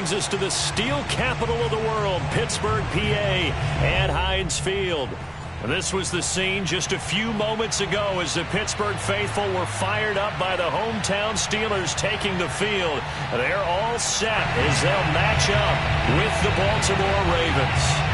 brings us to the steel capital of the world, Pittsburgh, PA, at Heinz Field. This was the scene just a few moments ago as the Pittsburgh faithful were fired up by the hometown Steelers taking the field. They're all set as they'll match up with the Baltimore Ravens.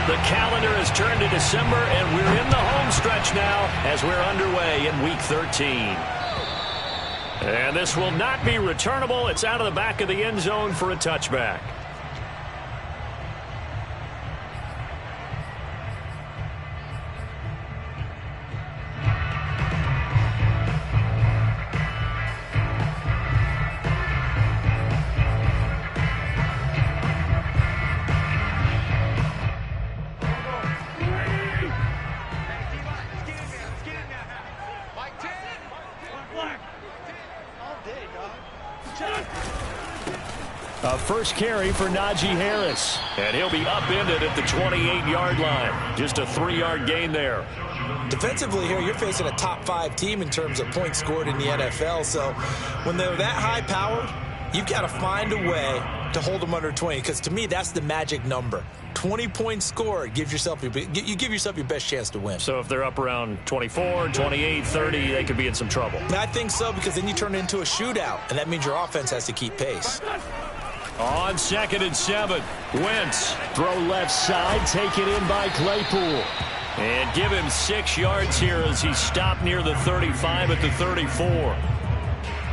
The calendar has turned to December, and we're in the home stretch now as we're underway in Week 13. And this will not be returnable. It's out of the back of the end zone for a touchback. A first carry for Najee Harris, and he'll be upended at the 28-yard line. Just a 3-yard gain there. Defensively here, you're facing a top-5 team in terms of points scored in the NFL, so when they're that high-powered, you've got to find a way to hold them under 20, because to me, that's the magic number. 20 points scored, you give yourself your best chance to win. So if they're up around 24, 28, 30, they could be in some trouble. I think so, because then you turn it into a shootout, and that means your offense has to keep pace. On 2nd and 7, Wentz. Throw left side, taken in by Claypool. And give him 6 yards here as he stopped near the 35 at the 34.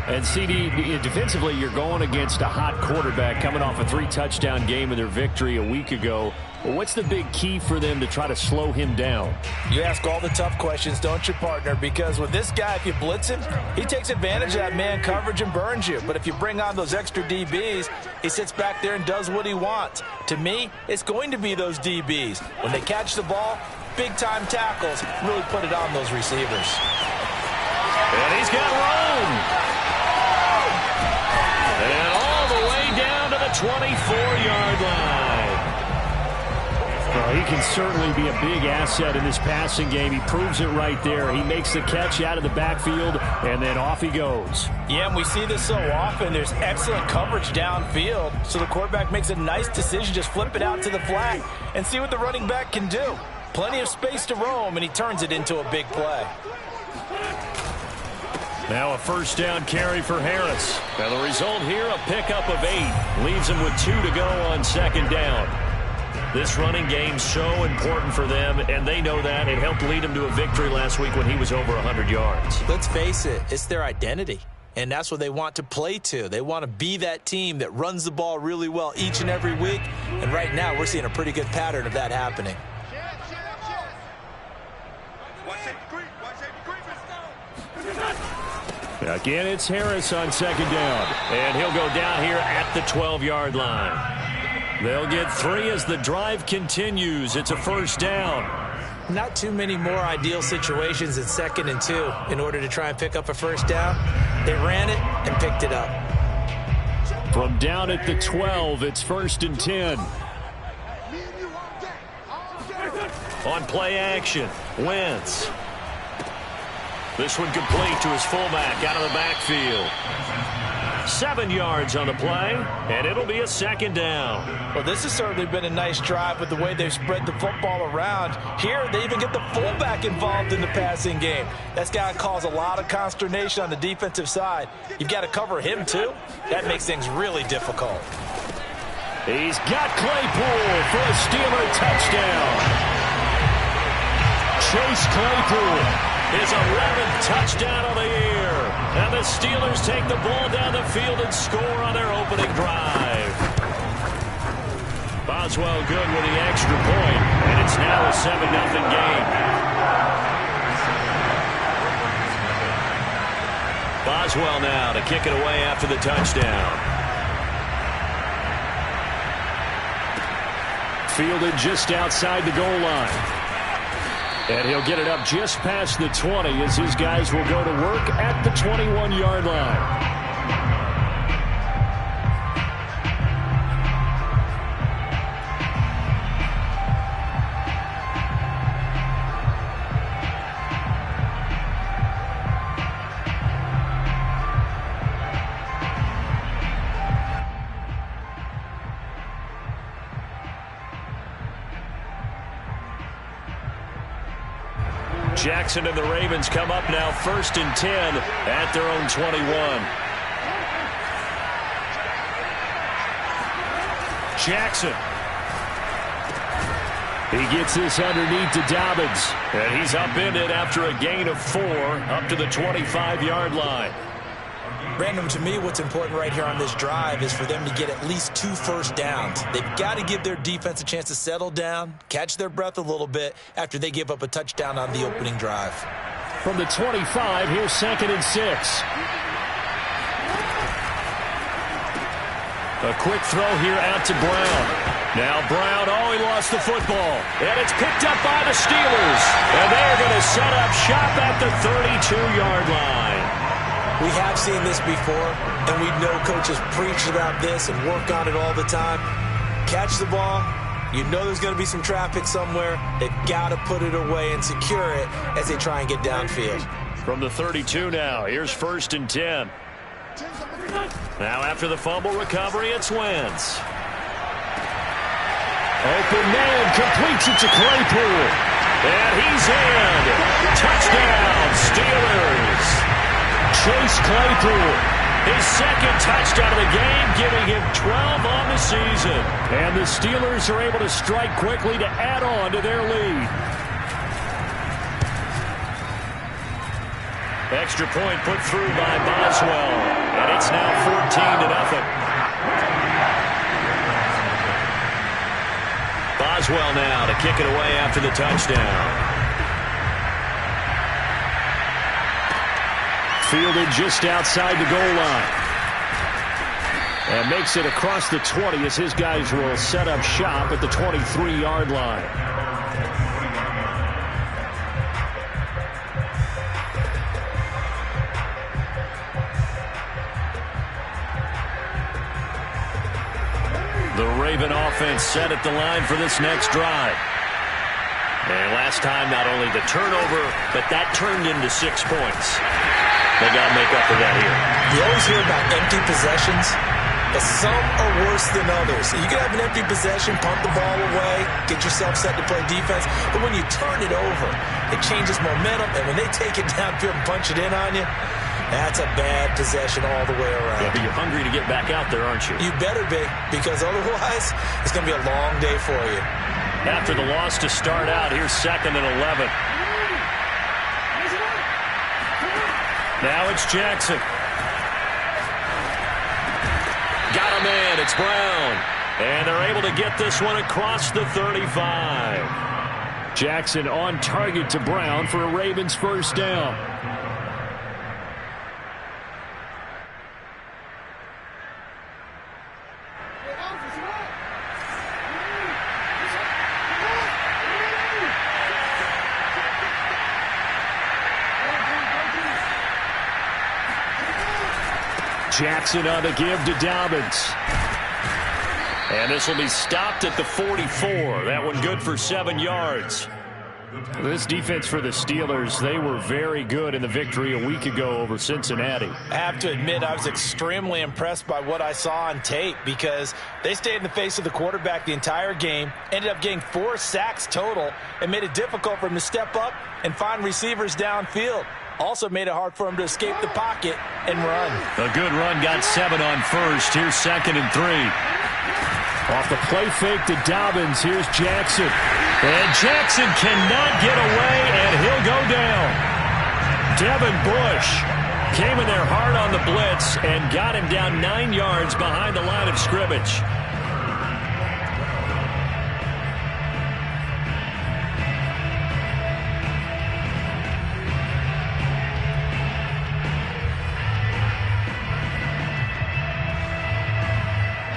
And CD, defensively, you're going against a hot quarterback coming off a 3-touchdown game in their victory a week ago. Well, what's the big key for them to try to slow him down? You ask all the tough questions, don't you, partner? Because with this guy, if you blitz him, he takes advantage of that man coverage and burns you. But if you bring on those extra DBs, he sits back there and does what he wants. To me, it's going to be those DBs. When they catch the ball, big-time tackles really put it on those receivers. And he's got room. And all the way down to the 24-yard line. Well, he can certainly be a big asset in this passing game. He proves it right there. He makes the catch out of the backfield, and then off he goes. Yeah, and we see this so often. There's excellent coverage downfield, so the quarterback makes a nice decision. Just flip it out to the flat and see what the running back can do. Plenty of space to roam, and he turns it into a big play. Now a first down carry for Harris. Now the result here, a pickup of 8. Leaves him with 2 to go on 2nd down. This running game so important for them, and they know that. It helped lead him to a victory last week when he was over 100 yards. Let's face it, it's their identity, and that's what they want to play to. They want to be that team that runs the ball really well each and every week, and right now we're seeing a pretty good pattern of that happening. Again, it's Harris on 2nd down, and he'll go down here at the 12-yard line. They'll get 3 as the drive continues. It's a first down. Not too many more ideal situations in 2nd and 2 in order to try and pick up a first down. They ran it and picked it up. From down at the 12, it's 1st and 10. On play action, Wentz. This one complete to his fullback out of the backfield. 7 yards on the play, and it'll be a 2nd down. Well, this has certainly been a nice drive with the way they've spread the football around. Here, they even get the fullback involved in the passing game. That's got to cause a lot of consternation on the defensive side. You've got to cover him, too. That makes things really difficult. He's got Claypool for a Steeler touchdown. Chase Claypool. His 11th touchdown of the year. And the Steelers take the ball down the field and score on their opening drive. Boswell good with the extra point, and it's now a 7-0 game. Boswell now to kick it away after the touchdown. Fielded just outside the goal line. And he'll get it up just past the 20 as his guys will go to work at the 21-yard line. Jackson and the Ravens come up now 1st and 10 at their own 21. Jackson. He gets this underneath to Dobbins. And he's upended after a gain of 4 up to the 25-yard line. Brandon, to me, what's important right here on this drive is for them to get at least 2 first downs. They've got to give their defense a chance to settle down, catch their breath a little bit after they give up a touchdown on the opening drive. From the 25, here's 2nd and 6. A quick throw here out to Brown. Now Brown, he lost the football. And it's picked up by the Steelers. And they're going to set up shop at the 32-yard line. We have seen this before, and we know coaches preach about this and work on it all the time. Catch the ball. You know there's going to be some traffic somewhere. They've got to put it away and secure it as they try and get downfield. From the 32 now, here's 1st and 10. Now after the fumble recovery, it's Wentz. Open man, completes it to Claypool. And he's in. Touchdown, Steelers. Chase Claypool, his 2nd touchdown of the game, giving him 12 on the season. And the Steelers are able to strike quickly to add on to their lead. Extra point put through by Boswell. And it's now 14-0. Boswell now to kick it away after the touchdown. Fielded just outside the goal line. And makes it across the 20 as his guys will set up shop at the 23-yard line. The Raven offense set at the line for this next drive. And last time, not only the turnover, but that turned into 6 points. They got to make up for that here. You always hear about empty possessions, but some are worse than others. You can have an empty possession, pump the ball away, get yourself set to play defense, but when you turn it over, it changes momentum, and when they take it downfield and punch it in on you, that's a bad possession all the way around. Yeah, but you're hungry to get back out there, aren't you? You better be, because otherwise, it's going to be a long day for you. After the loss to start out, here's 2nd and 11. Now it's Jackson. Got a man. It's Brown. And they're able to get this one across the 35. Jackson on target to Brown for a Ravens first down. Jackson on the give to Dobbins. And this will be stopped at the 44. That one good for 7 yards. This defense for the Steelers, they were very good in the victory a week ago over Cincinnati. I have to admit, I was extremely impressed by what I saw on tape because they stayed in the face of the quarterback the entire game, ended up getting 4 sacks total, and made it difficult for him to step up and find receivers downfield. Also made it hard for him to escape the pocket and run. A good run, got 7 on first. Here's 2nd and 3. Off the play fake to Dobbins, here's Jackson. And Jackson cannot get away, and he'll go down. Devin Bush came in there hard on the blitz and got him down 9 yards behind the line of scrimmage.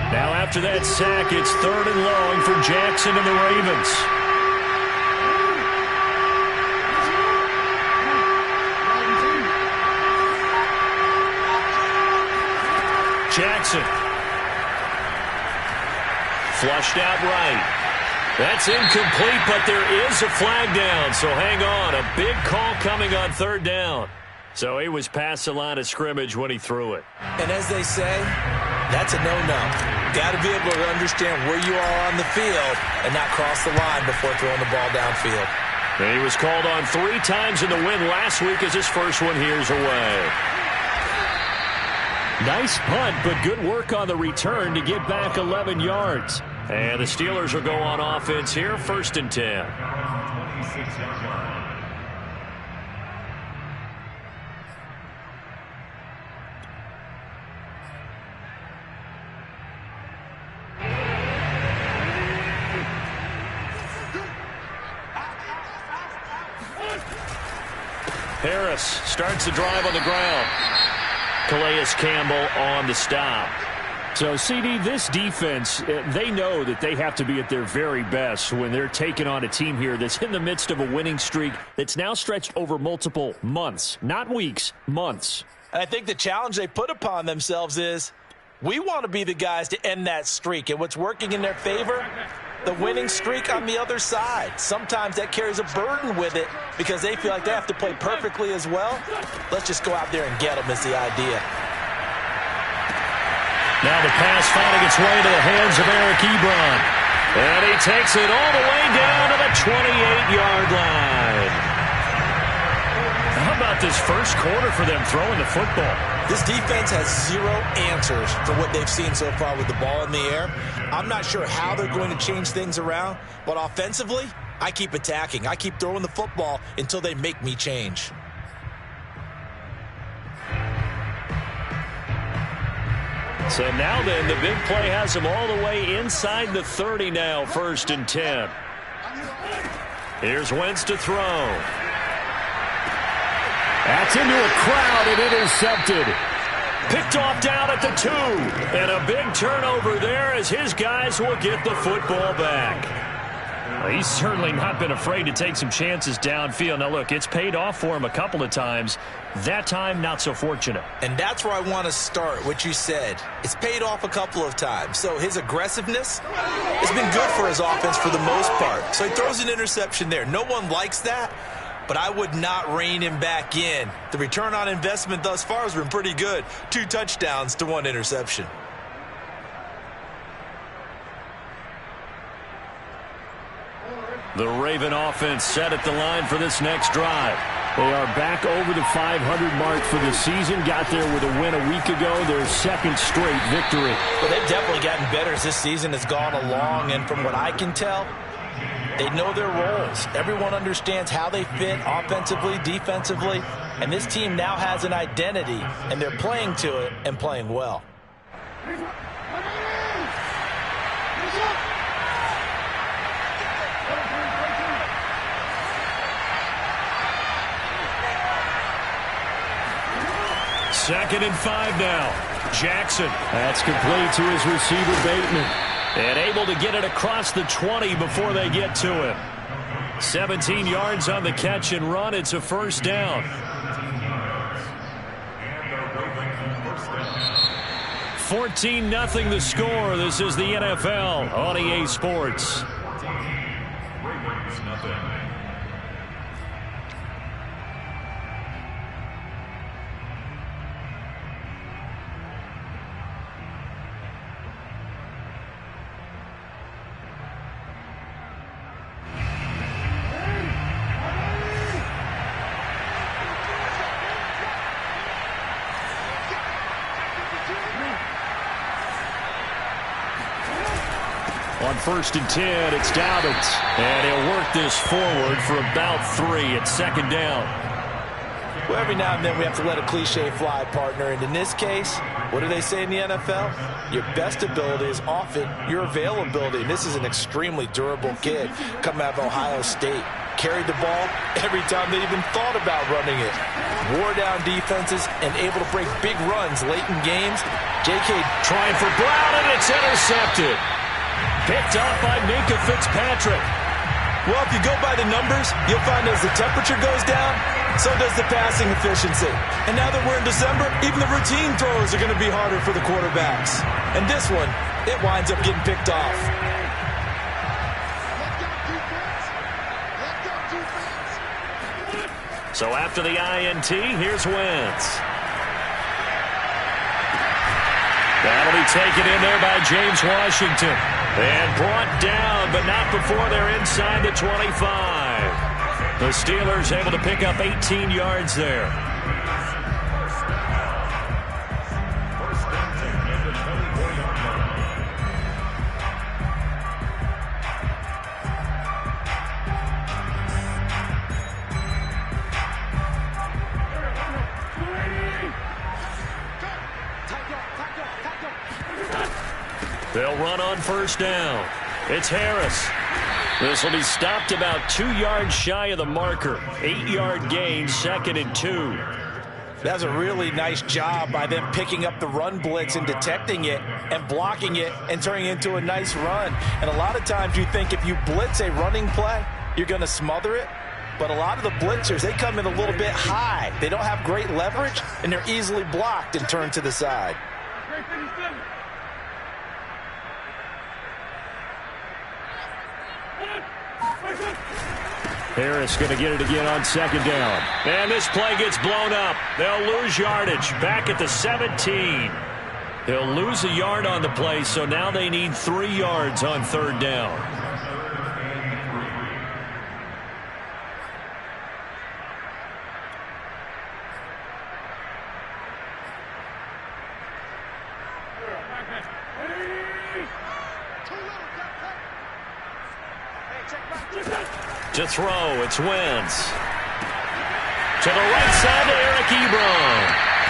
Now after that sack, it's 3rd and long for Jackson and the Ravens. Jackson. Flushed out right. That's incomplete, but there is a flag down, so hang on. A big call coming on 3rd down. So he was past the line of scrimmage when he threw it. And as they say, that's a no-no. Got to be able to understand where you are on the field and not cross the line before throwing the ball downfield. And he was called on 3 times in the win last week as his first one here's away. Nice punt, but good work on the return to get back 11 yards. And the Steelers will go on offense here, 1st and 10. Harris starts the drive on the ground. Calais Campbell on the stop. So, CD, this defense, they know that they have to be at their very best when they're taking on a team here that's in the midst of a winning streak that's now stretched over multiple months, not weeks, months. And I think the challenge they put upon themselves is we want to be the guys to end that streak. And what's working in their favor? The winning streak on the other side. Sometimes that carries a burden with it because they feel like they have to play perfectly as well. Let's just go out there and get them is the idea. Now the pass finding its way to the hands of Eric Ebron. And he takes it all the way down to the 28-yard line. How about this first quarter for them throwing the football? This defense has 0 answers for what they've seen so far with the ball in the air. I'm not sure how they're going to change things around, but offensively, I keep attacking. I keep throwing the football until they make me change. So now then, the big play has them all the way inside the 30 now, 1st and 10. Here's Wentz to throw. That's into a crowd and intercepted. Picked off down at the 2. And a big turnover there as his guys will get the football back. Well, he's certainly not been afraid to take some chances downfield. Now, look, it's paid off for him a couple of times. That time, not so fortunate. And that's where I want to start, what you said. It's paid off a couple of times. So his aggressiveness has been good for his offense for the most part. So he throws an interception there. No one likes that, but I would not rein him back in. The return on investment thus far has been pretty good. 2 touchdowns to 1 interception. The Raven offense set at the line for this next drive. They are back over the 500 mark for the season. Got there with a win a week ago. Their 2nd straight victory. Well, they've definitely gotten better as this season has gone along. And from what I can tell, they know their roles. Everyone understands how they fit offensively, defensively. And this team now has an identity. And they're playing to it and playing well. Second and 5 now. Jackson. That's complete to his receiver, Bateman. And able to get it across the 20 before they get to him. 17 yards on the catch and run. It's a 1st down. 14-0 the score. This is the NFL on EA Sports. On 1st and 10, it's Dobbins. And he'll work this forward for about 3 at 2nd down. Well, every now and then we have to let a cliche fly, partner. And in this case, what do they say in the NFL? Your best ability is often your availability. And this is an extremely durable kid coming out of Ohio State. Carried the ball every time they even thought about running it. Wore down defenses and able to break big runs late in games. J.K. trying for Brown, and it's intercepted. Picked up by Minka Fitzpatrick. Well, if you go by the numbers, you'll find as the temperature goes down, so does the passing efficiency. And now that we're in December, even the routine throws are going to be harder for the quarterbacks. And this one, it winds up getting picked off. So after the INT, here's Wentz. That'll be taken in there by James Washington. And brought down, but not before they're inside the 25. The Steelers able to pick up 18 yards there. They'll run on first down. It's Harris. This will be stopped about 2 yards shy of the marker. 8-yard gain, 2nd and 2. That's a really nice job by them picking up the run blitz and detecting it and blocking it and turning it into a nice run. And a lot of times you think if you blitz a running play, you're going to smother it. But a lot of the blitzers, they come in a little bit high. They don't have great leverage, and they're easily blocked and turned to the side. Harris going to get it again on 2nd down. And this play gets blown up. They'll lose yardage back at the 17. They'll lose a yard on the play, so now they need 3 yards on 3rd down. To throw, it's Wentz. To the right side to Eric Ebron.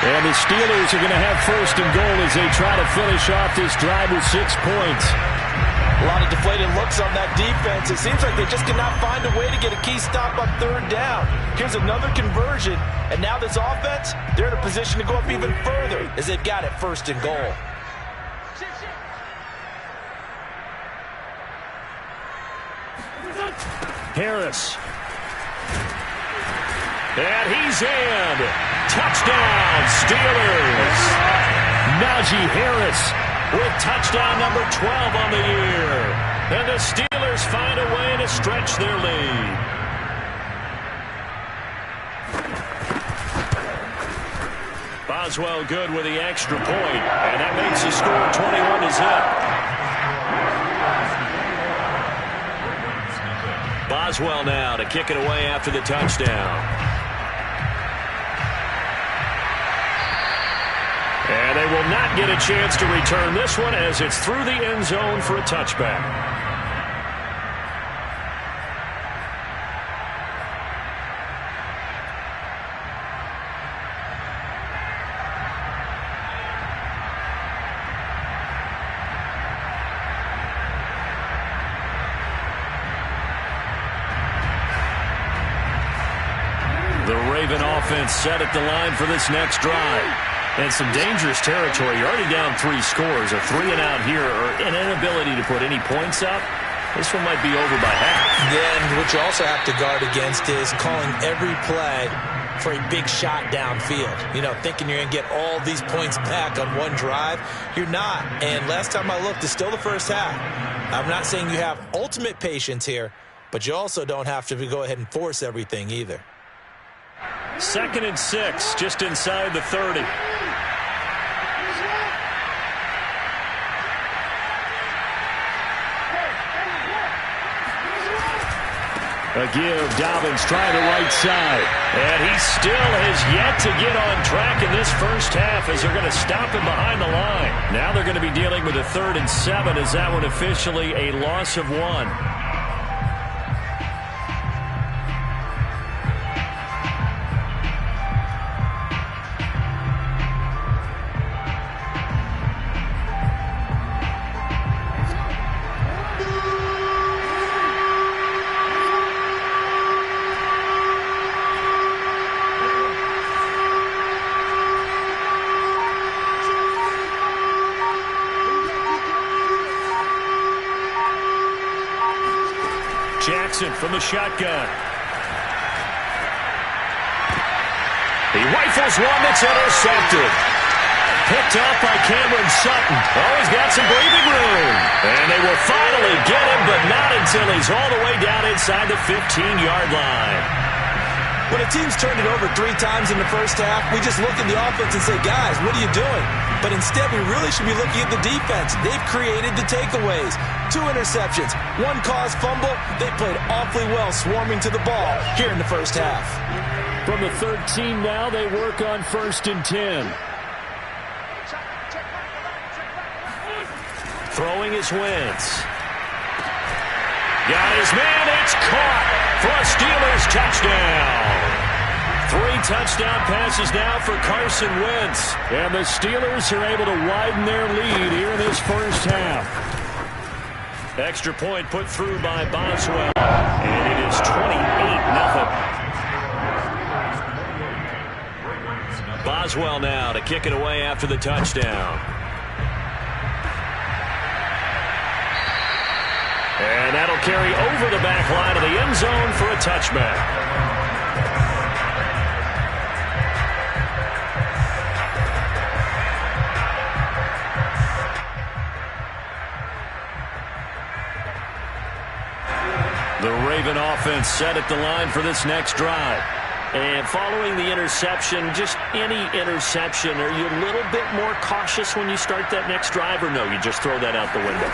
And the Steelers are going to have 1st and goal as they try to finish off this drive with 6 points. A lot of deflated looks on that defense. It seems like they just cannot find a way to get a key stop on 3rd down. Here's another conversion, and now this offense, they're in a position to go up even further as they've got it 1st and goal. Harris. And he's in. Touchdown, Steelers. Najee Harris with touchdown number 12 on the year. And the Steelers find a way to stretch their lead. Boswell good with the extra point, and that makes the score 21-0. Boswell now to kick it away after the touchdown. And they will not get a chance to return this one as it's through the end zone for a touchback. The Raven offense set at the line for this next drive. And some dangerous territory. You're already down 3 scores. A 3 and out here, or an inability to put any points up. This one might be over by half. Then what you also have to guard against is calling every play for a big shot downfield. You know, thinking you're going to get all these points back on one drive. You're not. And last time I looked, it's still the first half. I'm not saying you have ultimate patience here, but you also don't have to go ahead and force everything either. 2nd and 6, just inside the 30. A give, Dobbins trying the right side. And he still has yet to get on track in this first half as they're going to stop him behind the line. Now they're going to be dealing with a 3rd and 7 as that one officially a loss of 1. Jackson from the shotgun. He rifles one that's intercepted. Picked up by Cameron Sutton. Oh, he's got some breathing room. And they will finally get him, but not until he's all the way down inside the 15-yard line. When a team's turned it over 3 times in the first half, we just look at the offense and say, guys, what are you doing? But instead, we really should be looking at the defense. They've created the takeaways. 2 interceptions, 1 caused fumble. They played awfully well swarming to the ball here in the first half. From the 13 now, they work on 1st and 10. Throwing is Wentz. Got his man, it's caught for a Steelers touchdown. 3 touchdown passes now for Carson Wentz. And the Steelers are able to widen their lead here in this first half. Extra point put through by Boswell. And it is 28-0. Boswell now to kick it away after the touchdown. And that'll carry over the back line of the end zone for a touchback. The Raven offense set at the line for this next drive. And following the interception, just any interception, are you a little bit more cautious when you start that next drive, or no, you just throw that out the window?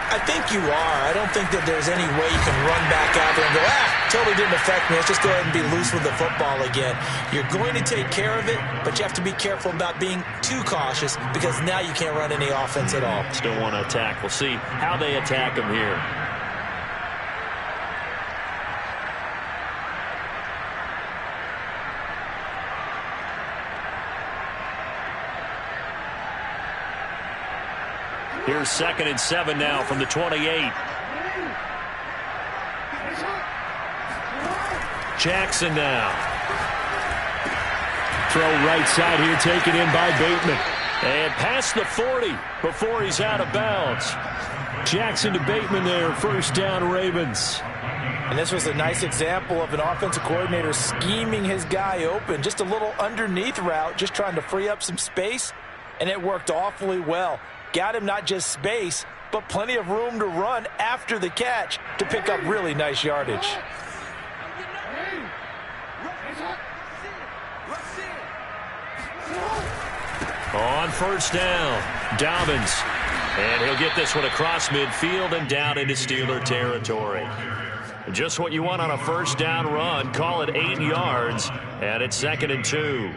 I think you are. I don't think that there's any way you can run back out there and go, totally didn't affect me. Let's just go ahead and be loose with the football again. You're going to take care of it, but you have to be careful about being too cautious because now you can't run any offense at all. Still want to attack. We'll see how they attack them here. Here's 2nd and 7 now from the 28. Jackson now. Throw right side here, taken in by Bateman. And past the 40 before he's out of bounds. Jackson to Bateman there, 1st down Ravens. And this was a nice example of an offensive coordinator scheming his guy open. Just a little underneath route, just trying to free up some space. And it worked awfully well. Got him not just space, but plenty of room to run after the catch to pick up really nice yardage. On 1st down, Dobbins. And he'll get this one across midfield and down into Steeler territory. Just what you want on a 1st down run. Call it 8 yards, and it's 2nd and 2.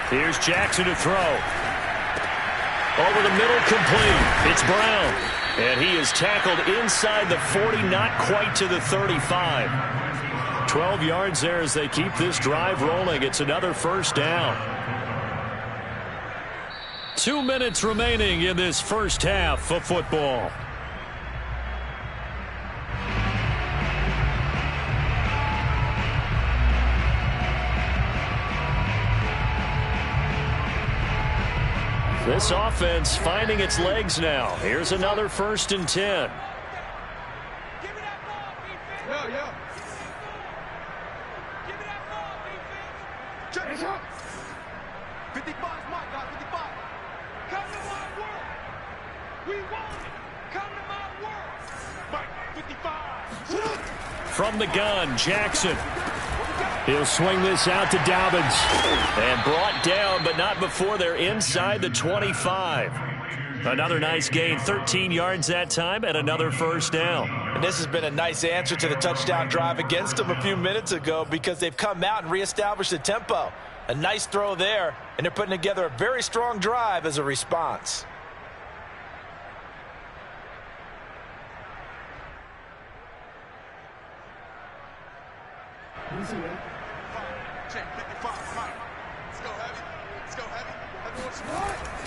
Here's Jackson to throw. Over the middle, complete. It's Brown. And he is tackled inside the 40, not quite to the 35. 12 yards there as they keep this drive rolling. It's another 1st down. 2 minutes remaining in this first half of football. This offense finding its legs now. Here's another 1st and 10. From the gun, Jackson. He'll swing this out to Dobbins. And brought down, but not before they're inside the 25. Another nice gain, 13 yards that time, and another 1st down. And this has been a nice answer to the touchdown drive against them a few minutes ago because they've come out and reestablished the tempo. A nice throw there, and they're putting together a very strong drive as a response.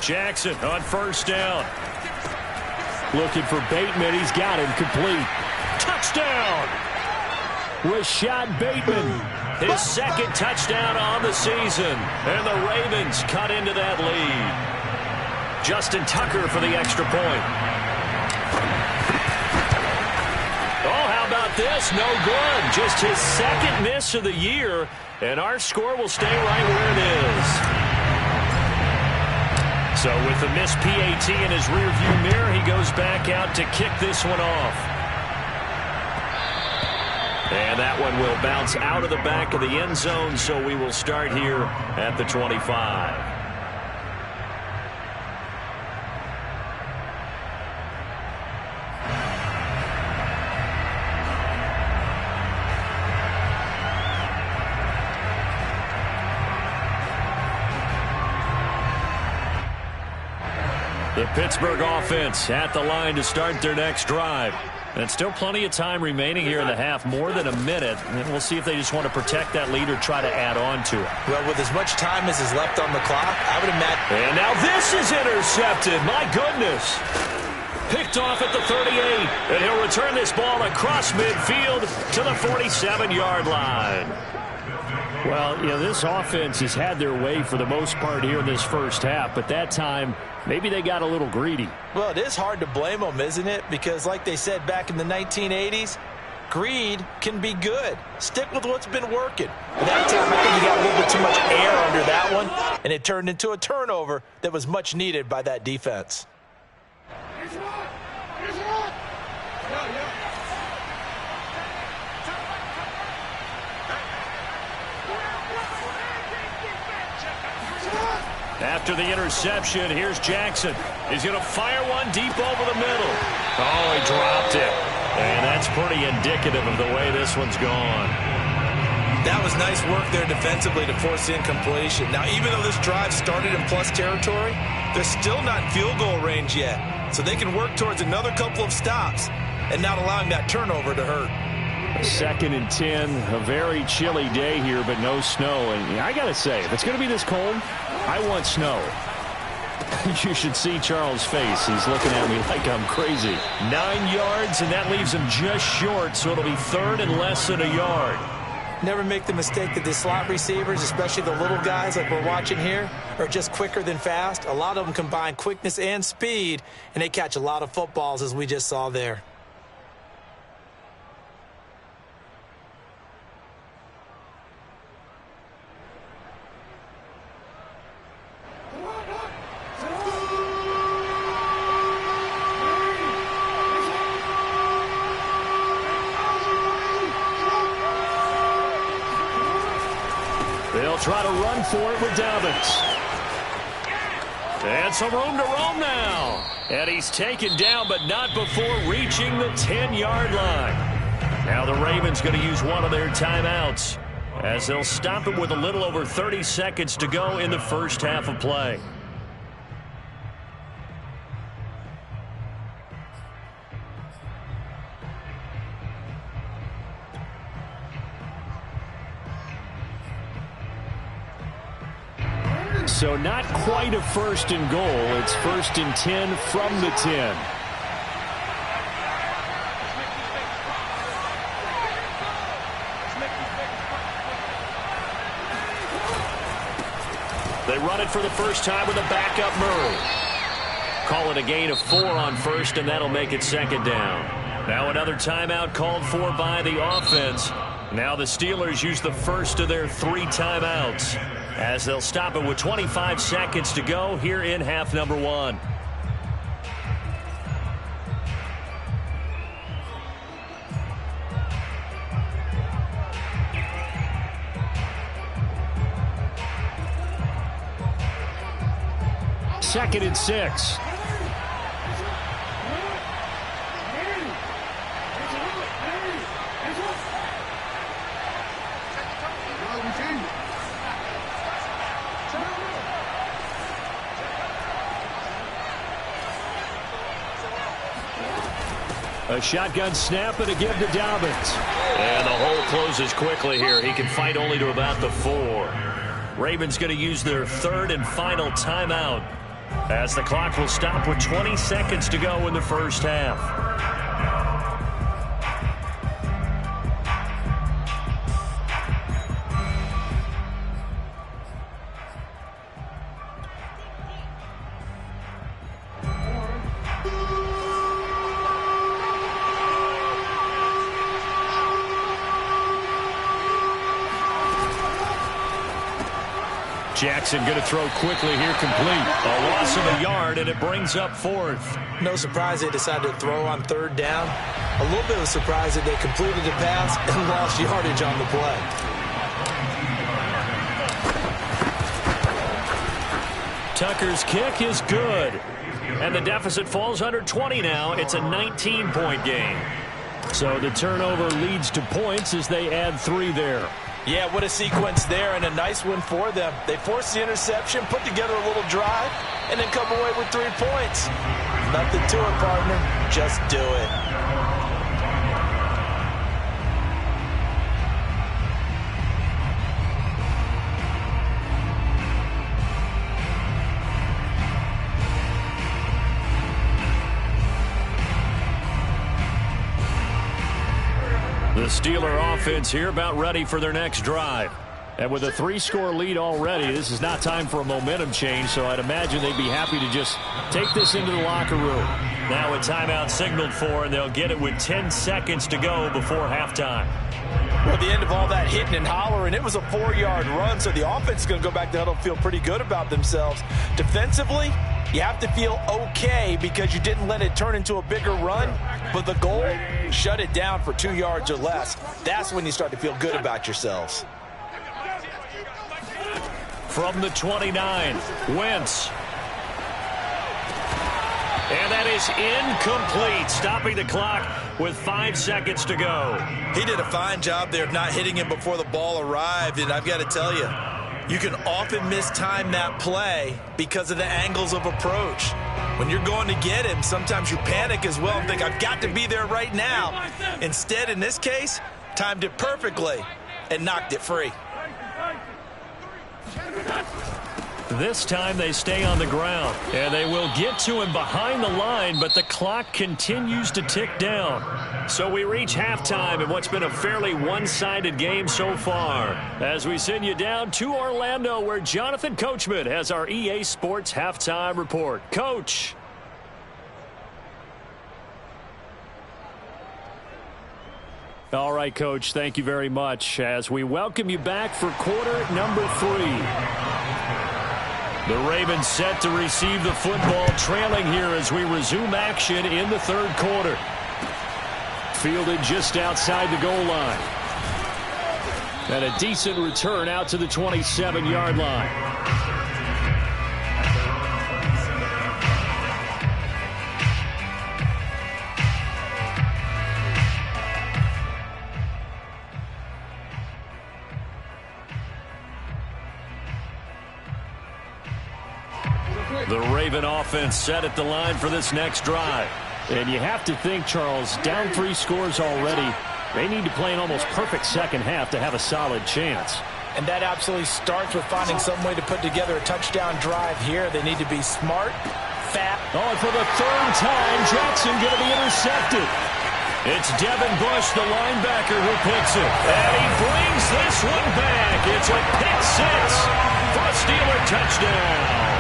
Jackson on 1st down. Looking for Bateman. He's got him complete. Touchdown! Rashad Bateman. His 2nd touchdown on the season. And the Ravens cut into that lead. Justin Tucker for the extra point. about this? No good. Just his second miss of the year, and our score will stay right where it is. So with the missed PAT in his rearview mirror, he goes back out to kick this one off. And that one will bounce out of the back of the end zone, so we will start here at the 25. The Pittsburgh offense at the line to start their next drive. And still plenty of time remaining here in the half, more than a minute. And we'll see if they just want to protect that lead or try to add on to it. Well, with as much time as is left on the clock, I would imagine. And now this is intercepted. My goodness. Picked off at the 38. And he'll return this ball across midfield to the 47-yard line. Well, you know, this offense has had their way for the most part here in this first half, but that time, maybe they got a little greedy. Well, it is hard to blame them, isn't it? Because like they said back in the 1980s, greed can be good. Stick with what's been working. But that time, I think you got a little bit too much air under that one, and it turned into a turnover that was much needed by that defense. After the interception, here's Jackson. He's going to fire one deep over the middle. Oh, he dropped it. And that's pretty indicative of the way this one's gone. That was nice work there defensively to force incompletion. Now, even though this drive started in plus territory, they're still not in field goal range yet. So they can work towards another couple of stops and not allowing that turnover to hurt. 2nd and 10, a very chilly day here, but no snow. And I got to say, if it's going to be this cold, I want snow. You should see Charles' face. He's looking at me like I'm crazy. 9 yards, and that leaves him just short, so it'll be 3rd and less than a yard. Never make the mistake that the slot receivers, especially the little guys like we're watching here, are just quicker than fast. A lot of them combine quickness and speed, and they catch a lot of footballs, as we just saw there. They'll try to run for it with Dobbins. And some room to roam now. And he's taken down, but not before reaching the 10-yard line. Now the Ravens going to use one of their timeouts, as they'll stop him with a little over 30 seconds to go in the first half of play. So not quite a 1st and goal. It's 1st and 10 from the 10. They run it for the first time with a backup Murray. Call it a gain of 4 on 1st, and that'll make it 2nd down. Now another timeout called for by the offense. Now the Steelers use the first of their 3 timeouts, as they'll stop it with 25 seconds to go here in half number 1. Second and 6. A shotgun snap and a give to Dobbins. And the hole closes quickly here. He can fight only to about the 4. Ravens going to use their 3rd and final timeout, as the clock will stop with 20 seconds to go in the first half. Jackson going to throw quickly here, complete. A loss of a yard, and it brings up fourth. No surprise they decided to throw on third down. A little bit of a surprise that they completed the pass and lost yardage on the play. Tucker's kick is good. And the deficit falls under 20 now. It's a 19-point game. So the turnover leads to points as they add 3 there. Yeah, what a sequence there, and a nice one for them. They forced the interception, put together a little drive, and then come away with 3 points. Nothing to it, partner. Just do it. The Steeler offense here about ready for their next drive. And with a 3-score lead already, this is not time for a momentum change, so I'd imagine they'd be happy to just take this into the locker room. Now a timeout signaled for, and they'll get it with 10 seconds to go before halftime. Well, at the end of all that hitting and hollering, it was a 4-yard run, so the offense is going to go back to huddle and feel pretty good about themselves. Defensively, you have to feel okay because you didn't let it turn into a bigger run, but the goal, shut it down for 2 yards or less. That's when you start to feel good about yourselves. From the 29, Wentz. And that is incomplete, stopping the clock with 5 seconds to go. He did a fine job there of not hitting him before the ball arrived, and I've got to tell you, you can often mistime that play because of the angles of approach. When you're going to get him, sometimes you panic as well and think, I've got to be there right now. Instead, in this case, timed it perfectly and knocked it free. This time they stay on the ground, and they will get to him behind the line, but the clock continues to tick down. So we reach halftime in what's been a fairly one-sided game so far, as we send you down to Orlando, where Jonathan Coachman has our EA Sports halftime report. Coach. All right, Coach, thank you very much as we welcome you back for quarter number 3. The Ravens set to receive the football, trailing here as we resume action in the third quarter. Fielded just outside the goal line. And a decent return out to the 27-yard line. The Raven offense set at the line for this next drive. And you have to think, Charles, down 3 scores already. They need to play an almost perfect second half to have a solid chance. And that absolutely starts with finding some way to put together a touchdown drive here. They need to be smart, fast. Oh, and for the 3rd time, Jackson going to be intercepted. It's Devin Bush, the linebacker, who picks it. And he brings this one back. It's a pick 6 for a Steeler touchdown.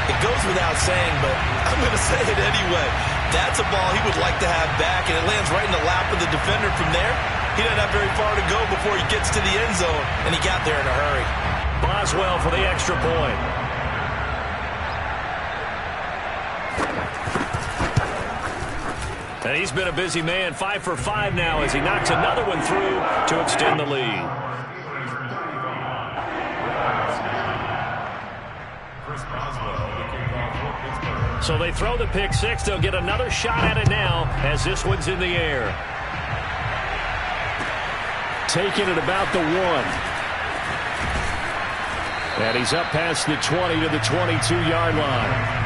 It goes without saying, but I'm going to say it anyway. That's a ball he would like to have back, and it lands right in the lap of the defender from there. He doesn't have very far to go before he gets to the end zone, and he got there in a hurry. Boswell for the extra point. And he's been a busy man, 5 for 5 now as he knocks another one through to extend the lead. So they throw the pick 6. They'll get another shot at it now as this one's in the air. Taking it about the 1. And he's up past the 20 to the 22-yard line.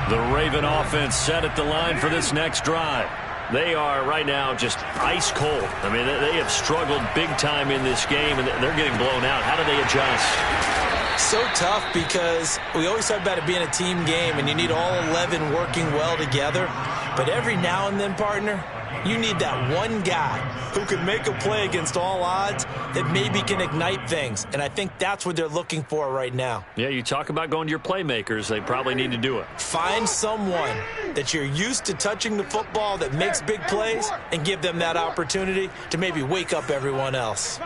The Raven offense set at the line for this next drive. They are right now just ice cold. I mean, they have struggled big time in this game, and they're getting blown out. How do they adjust? So tough because we always talk about it being a team game, and you need all 11 working well together. But every now and then, partner, You need that one guy who can make a play against all odds that maybe can ignite things, and I think that's what they're looking for right now. Yeah, you talk about going to your playmakers. They probably need to do it. Find someone that you're used to touching the football that makes big plays and give them that opportunity to maybe wake up everyone else.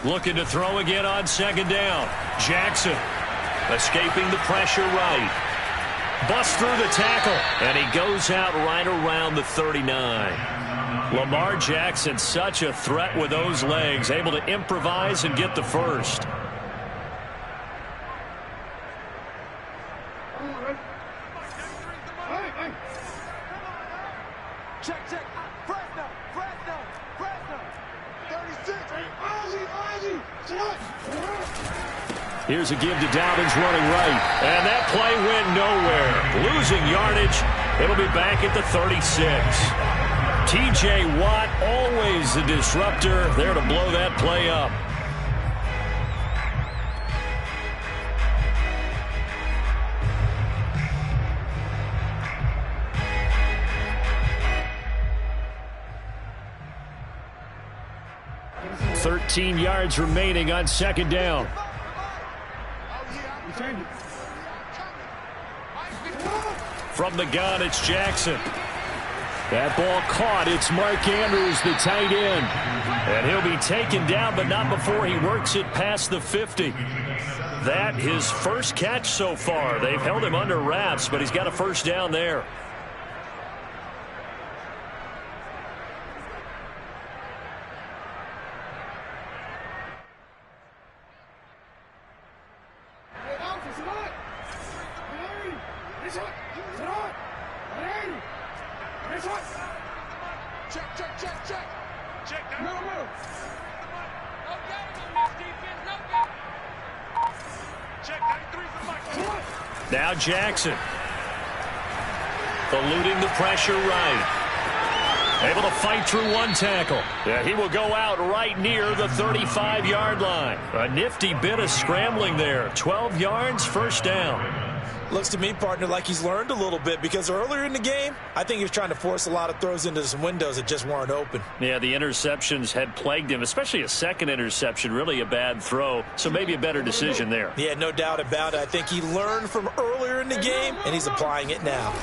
Looking to throw again on second down. Jackson escaping the pressure right. Busts through the tackle, and he goes out right around the 39. Lamar Jackson, such a threat with those legs, able to improvise and get the first. Check. Fresno. 36. Here's a give to Dobbins running right. And that play went nowhere. Losing yardage. It'll be back at the 36. T.J. Watt, always the disruptor, there to blow that play up. $13 yards remaining on second down. From the gun, it's Jackson. That ball caught. It's Mark Andrews, the tight end. And he'll be taken down, but not before he works it past the 50. That his first catch so far. They've held him under wraps, but he's got a first down there. Now Jackson, eluding the pressure right. Able to fight through one tackle. Yeah, he will go out right near the 35-yard line. A nifty bit of scrambling there. 12 yards, first down. Looks to me, partner, like he's learned a little bit, because earlier in the game, I think he was trying to force a lot of throws into some windows that just weren't open. Yeah, the interceptions had plagued him, especially a second interception, really a bad throw, so maybe a better decision there. Yeah, no doubt about it. I think he learned from earlier in the game, and he's applying it now.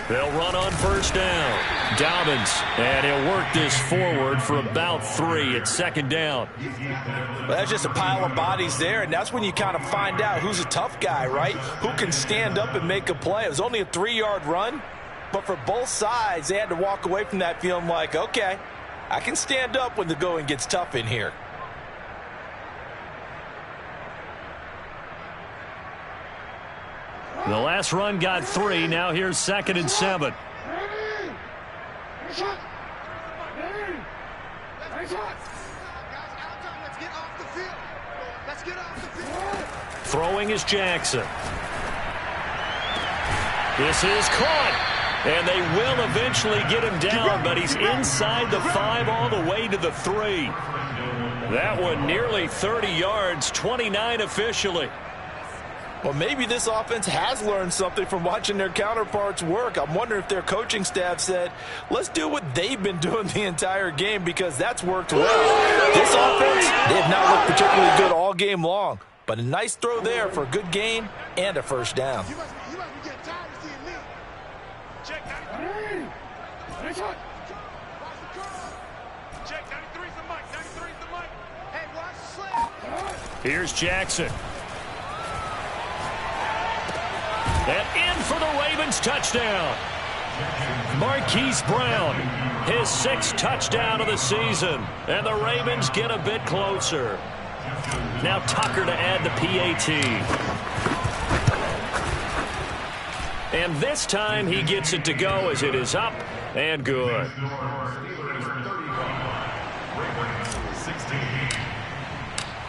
They'll run on first down. Dobbins, and he'll work this forward for about 3 at second down. Well, that's just a pile of bodies there, and that's when you kind of find out who's a tough guy, right? Who can stand up and make a play. It was only a 3-yard run, but for both sides, they had to walk away from that feeling like, okay, I can stand up when the going gets tough in here. The last run got 3. Now here's 2nd and 7. Throwing is Jackson. This is caught. And they will eventually get him down, but he's inside the 5 all the way to the 3. That one nearly 30 yards, 29 officially. Well, maybe this offense has learned something from watching their counterparts work. I'm wondering if their coaching staff said, let's do what they've been doing the entire game, because that's worked well. This offense, they have not looked particularly good all game long, but a nice throw there for a good gain and a first down. Here's Jackson. And in for the Ravens touchdown. Marquise Brown, his 6th touchdown of the season. And the Ravens get a bit closer. Now Tucker to add the PAT. And this time he gets it to go as it is up and good.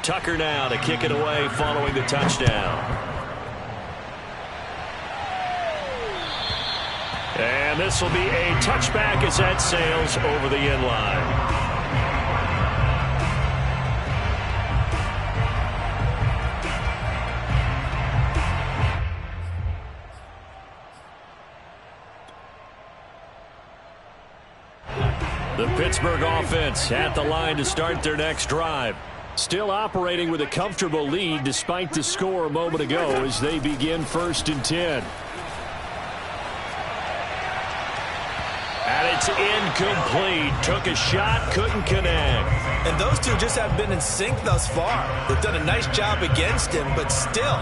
Tucker now to kick it away following the touchdown. And this will be a touchback as that sails over the end line. The Pittsburgh offense at the line to start their next drive. Still operating with a comfortable lead despite the score a moment ago as they begin 1st and 10. And it's incomplete. Took a shot, couldn't connect. And those two just haven't been in sync thus far. They've done a nice job against him, but still,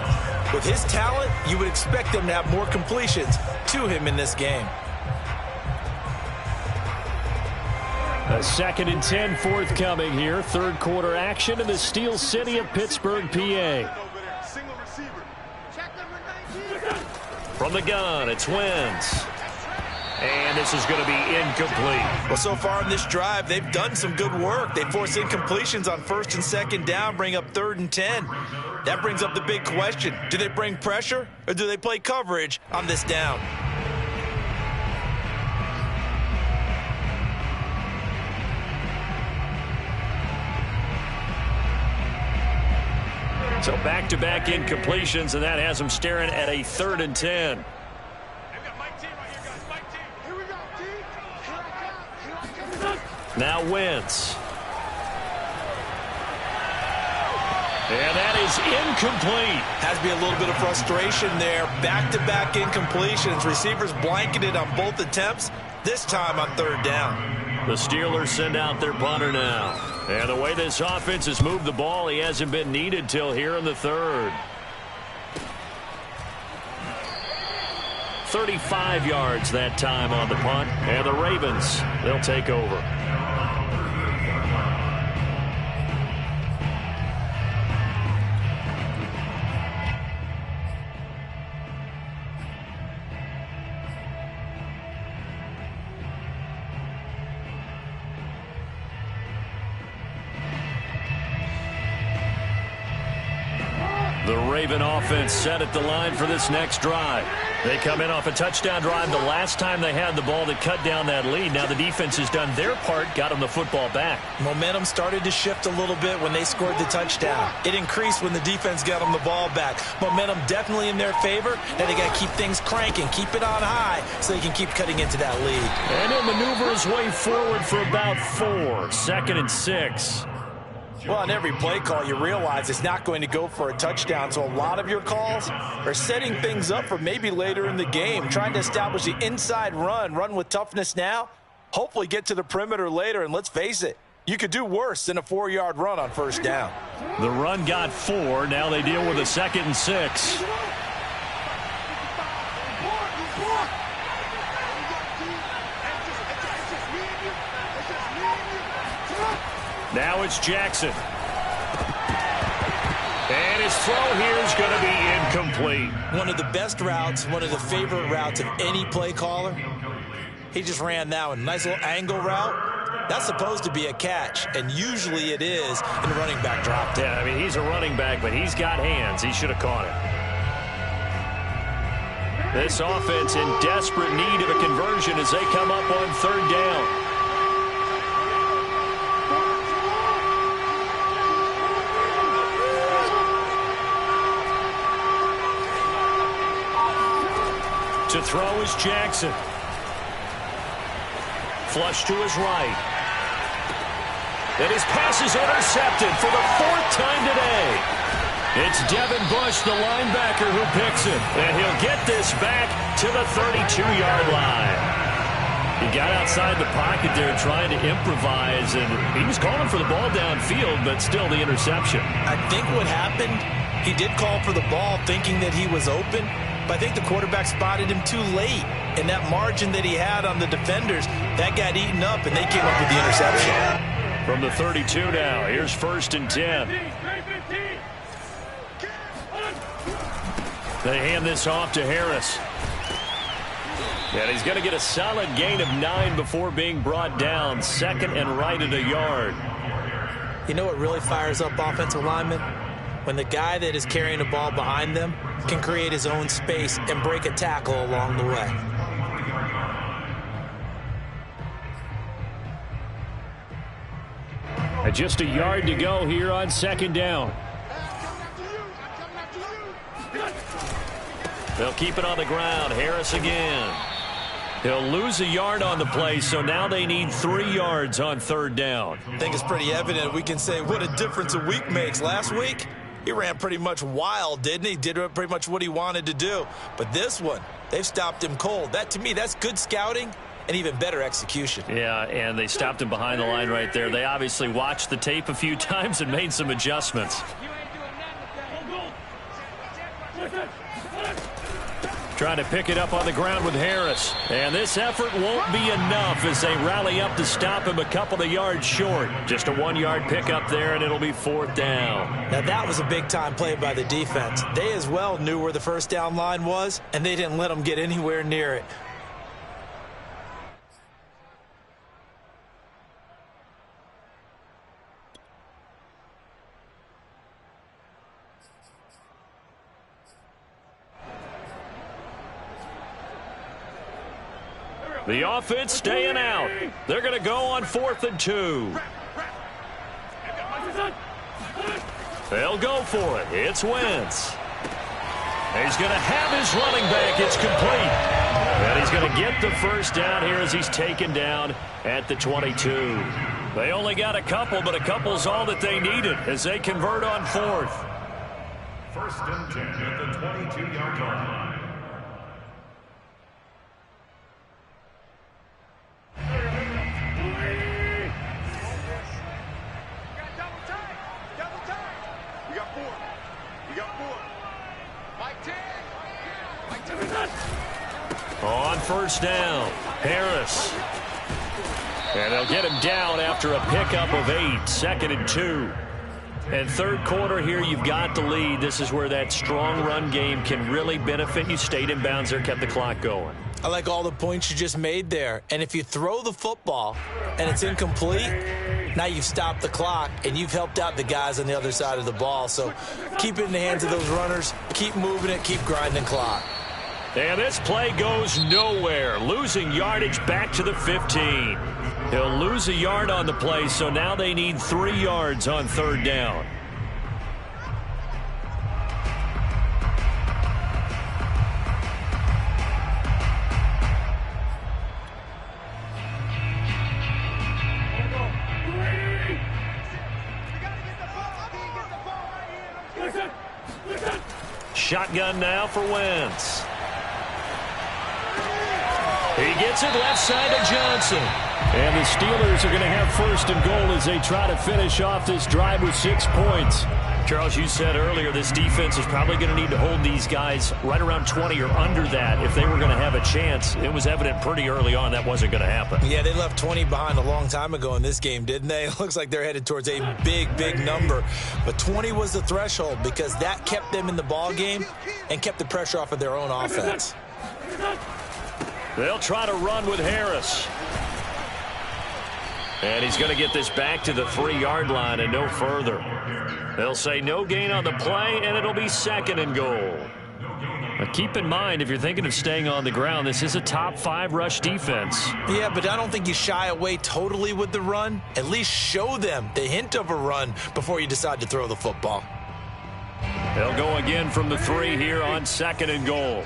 with his talent, you would expect them to have more completions to him in this game. A 2nd and 10 forthcoming here. Third quarter action in the Steel City of Pittsburgh, PA. From the gun, it's Wentz. And this is going to be incomplete. Well, so far in this drive, they've done some good work. They force incompletions on 1st and 2nd down, bring up 3rd and 10. That brings up the big question. Do they bring pressure or do they play coverage on this down? So back-to-back incompletions, and that has them staring at a 3rd and 10. Now Wentz. And that is incomplete. Has to be a little bit of frustration there. Back-to-back incompletions. Receivers blanketed on both attempts, this time on 3rd down. The Steelers send out their punter now. And the way this offense has moved the ball, he hasn't been needed till here in the 3rd. 35 yards that time on the punt. And the Ravens, they'll take over. The Raven offense set at the line for this next drive. They come in off a touchdown drive the last time they had the ball to cut down that lead. Now the defense has done their part, got them the football back. Momentum started to shift a little bit when they scored the touchdown. It increased when the defense got them the ball back. Momentum definitely in their favor. Now they got to keep things cranking, keep it on high so they can keep cutting into that lead. And he'll maneuver his way forward for about 4. 2nd and 6. Well, on every play call, you realize it's not going to go for a touchdown. So a lot of your calls are setting things up for maybe later in the game, trying to establish the inside run with toughness now, hopefully get to the perimeter later. And let's face it, you could do worse than a 4-yard run on 1st down. The run got 4. Now they deal with a 2nd and 6. Now it's Jackson. And his throw here is going to be incomplete. One of the best routes, one of the favorite routes of any play caller. He just ran that one. Nice little angle route. That's supposed to be a catch, and usually it is in the running back drop. Yeah, I mean, he's a running back, but he's got hands. He should have caught it. This offense in desperate need of a conversion as they come up on 3rd down. To throw is Jackson. Flush to his right. And his pass is intercepted for the 4th time today. It's Devin Bush, the linebacker, who picks it. And he'll get this back to the 32-yard line. He got outside the pocket there trying to improvise, and he was calling for the ball downfield, but still the interception. I think what happened, he did call for the ball thinking that he was open, but I think the quarterback spotted him too late. And that margin that he had on the defenders, that got eaten up, and they came up with the interception. From the 32 now, here's 1st and 10. They hand this off to Harris. And he's going to get a solid gain of 9 before being brought down. 2nd and right at a yard. You know what really fires up offensive linemen? When the guy that is carrying the ball behind them can create his own space and break a tackle along the way. Just a yard to go here on 2nd down. They'll keep it on the ground. Harris again. He'll lose a yard on the play, so now they need 3 yards on 3rd down. I think it's pretty evident. We can say what a difference a week makes. Last week, he ran pretty much wild, didn't he? Did pretty much what he wanted to do. But this one, they've stopped him cold. That, to me, that's good scouting and even better execution. Yeah, and they stopped him behind the line right there. They obviously watched the tape a few times and made some adjustments. Trying to pick it up on the ground with Harris. And this effort won't be enough as they rally up to stop him a couple of yards short. Just a 1-yard pickup there, and it'll be 4th down. Now, that was a big-time play by the defense. They as well knew where the first down line was, and they didn't let them get anywhere near it. The offense staying out. They're going to go on 4th and 2. They'll go for it. It's Wentz. He's going to have his running back. It's complete. And he's going to get the first down here as he's taken down at the 22. They only got a couple, but a couple's all that they needed as they convert on 4th. 1st and 10 at the 22-yard line. On 1st down, Harris. And they'll get him down after a pickup of 8, 2nd and 2. And 3rd quarter here, you've got the lead. This is where that strong run game can really benefit you. Stayed in bounds there, kept the clock going. I like all the points you just made there. And if you throw the football and it's incomplete, now you've stopped the clock and you've helped out the guys on the other side of the ball. So keep it in the hands of those runners. Keep moving it. Keep grinding clock. And this play goes nowhere. Losing yardage back to the 15. He'll lose a yard on the play, so now they need 3 yards on 3rd down. Shotgun now for Wentz. He gets it left side to Johnson. And the Steelers are going to have 1st and goal as they try to finish off this drive with 6 points. Charles, you said earlier this defense is probably going to need to hold these guys right around 20 or under that if they were going to have a chance. It was evident pretty early on that wasn't going to happen. Yeah, they left 20 behind a long time ago in this game, didn't they? It looks like they're headed towards a big, big number. But 20 was the threshold because that kept them in the ball game and kept the pressure off of their own offense. They'll try to run with Harris. And he's going to get this back to the 3-yard line and no further. They'll say no gain on the play, and it'll be 2nd and goal. Now keep in mind, if you're thinking of staying on the ground, this is a top 5 rush defense. Yeah, but I don't think you shy away totally with the run. At least show them the hint of a run before you decide to throw the football. They'll go again from the 3 here on 2nd and goal.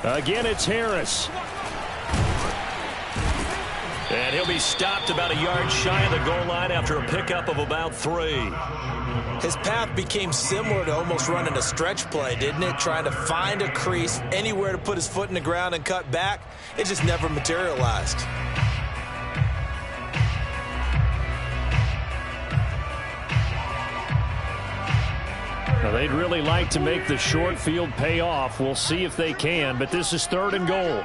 Again, it's Harris. And he'll be stopped about a yard shy of the goal line after a pickup of about 3. His path became similar to almost running a stretch play, didn't it? Trying to find a crease, anywhere to put his foot in the ground and cut back. It just never materialized. Now, they'd really like to make the short field pay off. We'll see if they can, but this is 3rd and goal.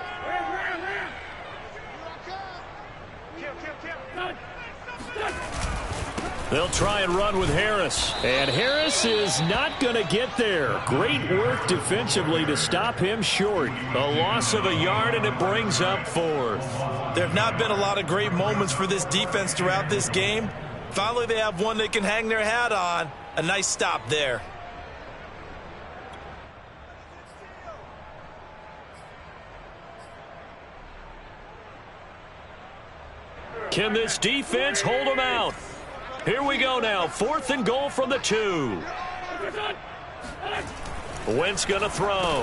They'll try and run with Harris. And Harris is not going to get there. Great work defensively to stop him short. A loss of a yard, and it brings up 4th. There have not been a lot of great moments for this defense throughout this game. Finally, they have one they can hang their hat on. A nice stop there. Can this defense hold them out? Here we go now. 4th and goal from the 2. Wentz going to throw.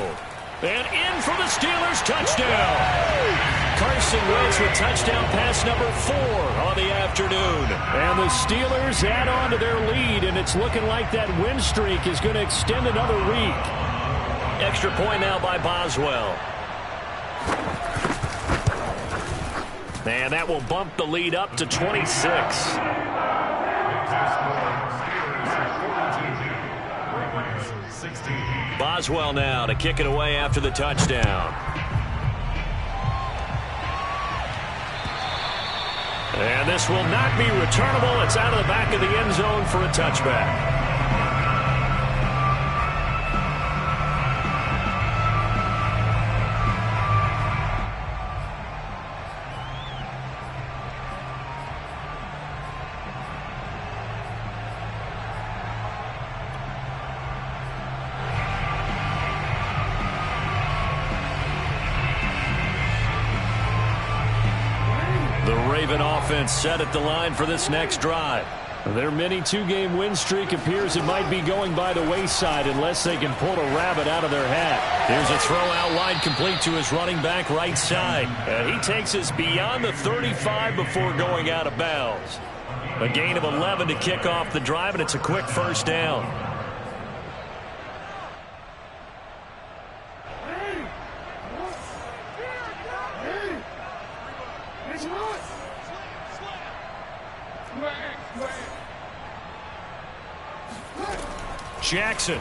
And in for the Steelers, touchdown. Carson Wentz with touchdown pass number 4 on the afternoon. And the Steelers add on to their lead, and it's looking like that win streak is going to extend another week. Extra point now by Boswell. And that will bump the lead up to 26. Boswell now to kick it away after the touchdown. And this will not be returnable. It's out of the back of the end zone for a touchback. Offense set at the line for this next drive. Their mini 2-game win streak appears it might be going by the wayside unless they can pull a rabbit out of their hat. Here's a throw out wide complete to his running back right side. And he takes us beyond the 35 before going out of bounds. A gain of 11 to kick off the drive, and it's a quick first down. Jackson.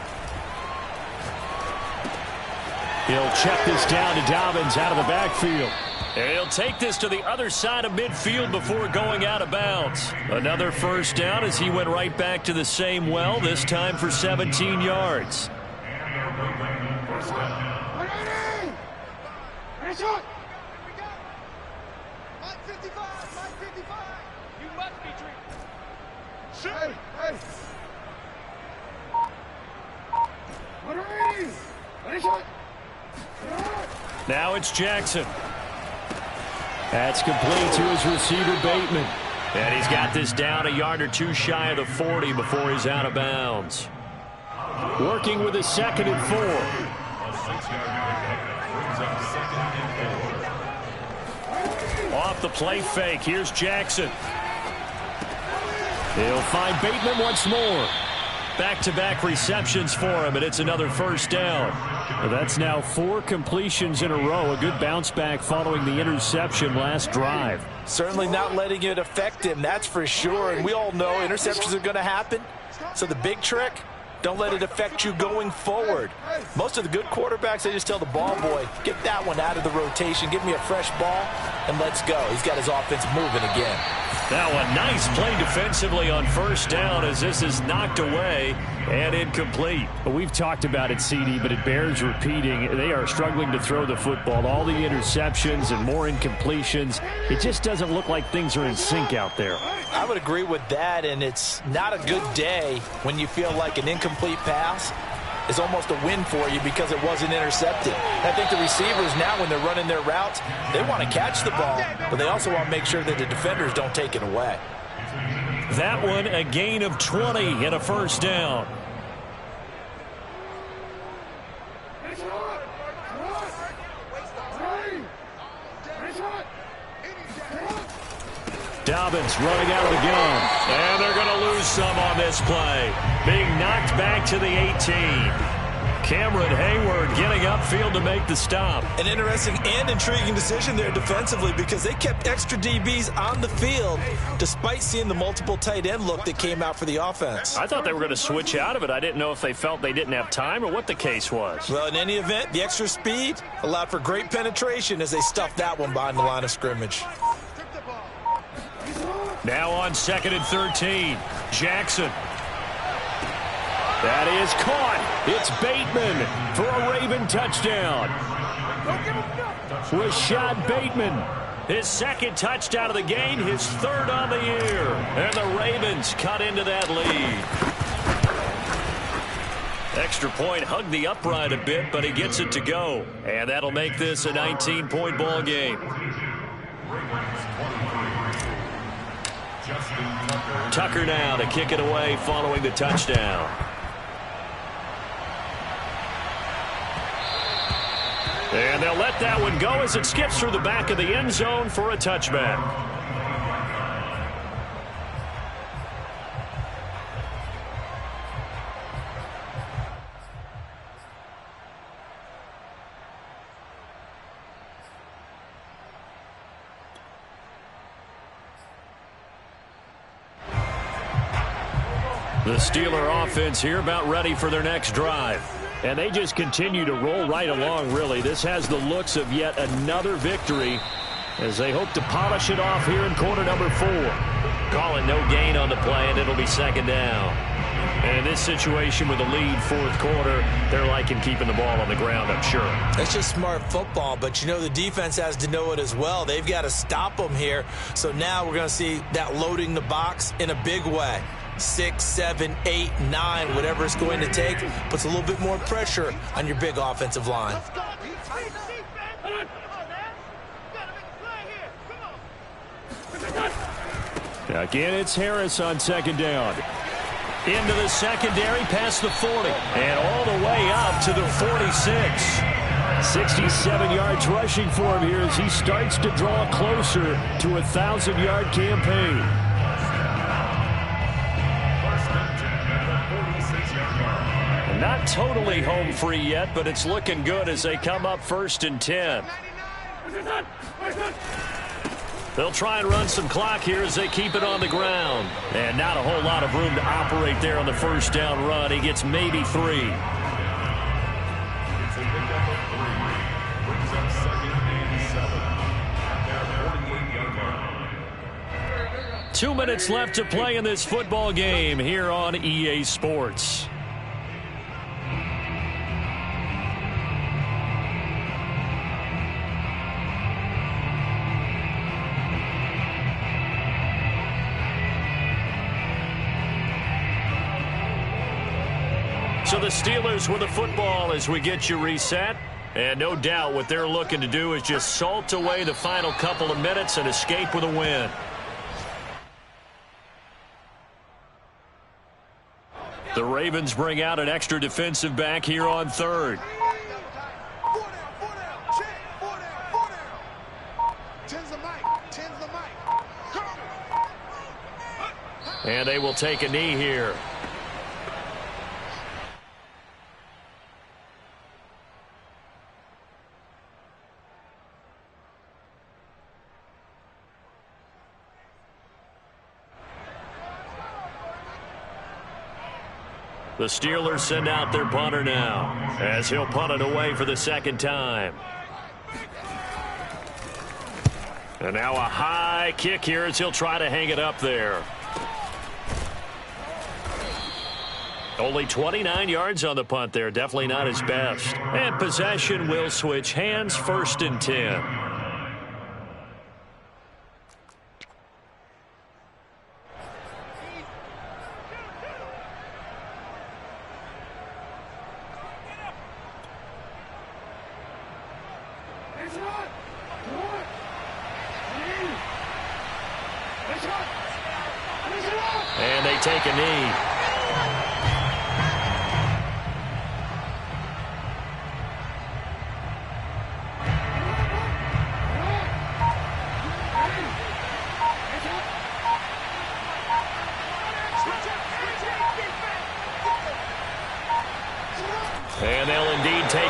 He'll check this down to Dobbins out of the backfield. And he'll take this to the other side of midfield before going out of bounds. Another first down as he went right back to the same well, this time for 17 yards. Now it's Jackson. That's complete to his receiver, Bateman. And he's got this down a yard or two shy of the 40 before he's out of bounds. Working with a 2nd and 4. Off the play fake, here's Jackson. He'll find Bateman once more. Back-to-back receptions for him, and it's another first down. Well, that's now 4 completions in a row. A good bounce back following the interception last drive. Certainly not letting it affect him, that's for sure. And we all know interceptions are going to happen. So the big trick, don't let it affect you going forward. Most of the good quarterbacks, they just tell the ball boy, get that one out of the rotation, give me a fresh ball, and let's go. He's got his offense moving again. Now a nice play defensively on first down as this is knocked away and incomplete. Well, we've talked about it, CD, but it bears repeating. They are struggling to throw the football. All the interceptions and more incompletions. It just doesn't look like things are in sync out there. I would agree with that, and it's not a good day when you feel like an incomplete pass is almost a win for you because it wasn't intercepted. I think the receivers now, when they're running their routes, they want to catch the ball, but they also want to make sure that the defenders don't take it away. That one a gain of 20 and a first down. Dobbins running out of the gun. And they're going to lose some on this play. Being knocked back to the 18. Cameron Hayward getting upfield to make the stop. An interesting and intriguing decision there defensively because they kept extra DBs on the field despite seeing the multiple tight end look that came out for the offense. I thought they were going to switch out of it. I didn't know if they felt they didn't have time or what the case was. Well, in any event, the extra speed allowed for great penetration as they stuffed that one behind the line of scrimmage. Now on 2nd and 13, Jackson. That is caught. It's Bateman for a Raven touchdown. Rashad Bateman, his 2nd touchdown of the game, his 3rd on the year. And the Ravens cut into that lead. Extra point hugged the upright a bit, but he gets it to go. And that'll make this a 19-point ball game. Tucker now to kick it away following the touchdown. And they'll let that one go as it skips through the back of the end zone for a touchback. The Steeler offense here about ready for their next drive. And they just continue to roll right along, really. This has the looks of yet another victory as they hope to polish it off here in quarter number 4. Calling no gain on the play, and it'll be second down. And in this situation with the lead fourth quarter, they're liking keeping the ball on the ground, I'm sure. That's just smart football, but you know the defense has to know it as well. They've got to stop them here. So now we're going to see that loading the box in a big way. 6, 7, 8, 9, whatever it's going to take, puts a little bit more pressure on your big offensive line. Again, it's Harris on second down. Into the secondary, past the 40, and all the way up to the 46. 67 yards rushing for him here as he starts to draw closer to a 1,000-yard campaign. Not totally home free yet, but it's looking good as they come up 1st and 10. They'll try and run some clock here as they keep it on the ground. And not a whole lot of room to operate there on the first down run. He gets maybe 3. 2 minutes left to play in this football game here on EA Sports. So the Steelers with the football as we get you reset. And no doubt what they're looking to do is just salt away the final couple of minutes and escape with a win. The Ravens bring out an extra defensive back here on 3rd. And they will take a knee here. The Steelers send out their punter now as he'll punt it away for the second time. And now a high kick here as he'll try to hang it up there. Only 29 yards on the punt there. Definitely not his best. And possession will switch hands, 1st and 10. And they take a knee. And they'll indeed take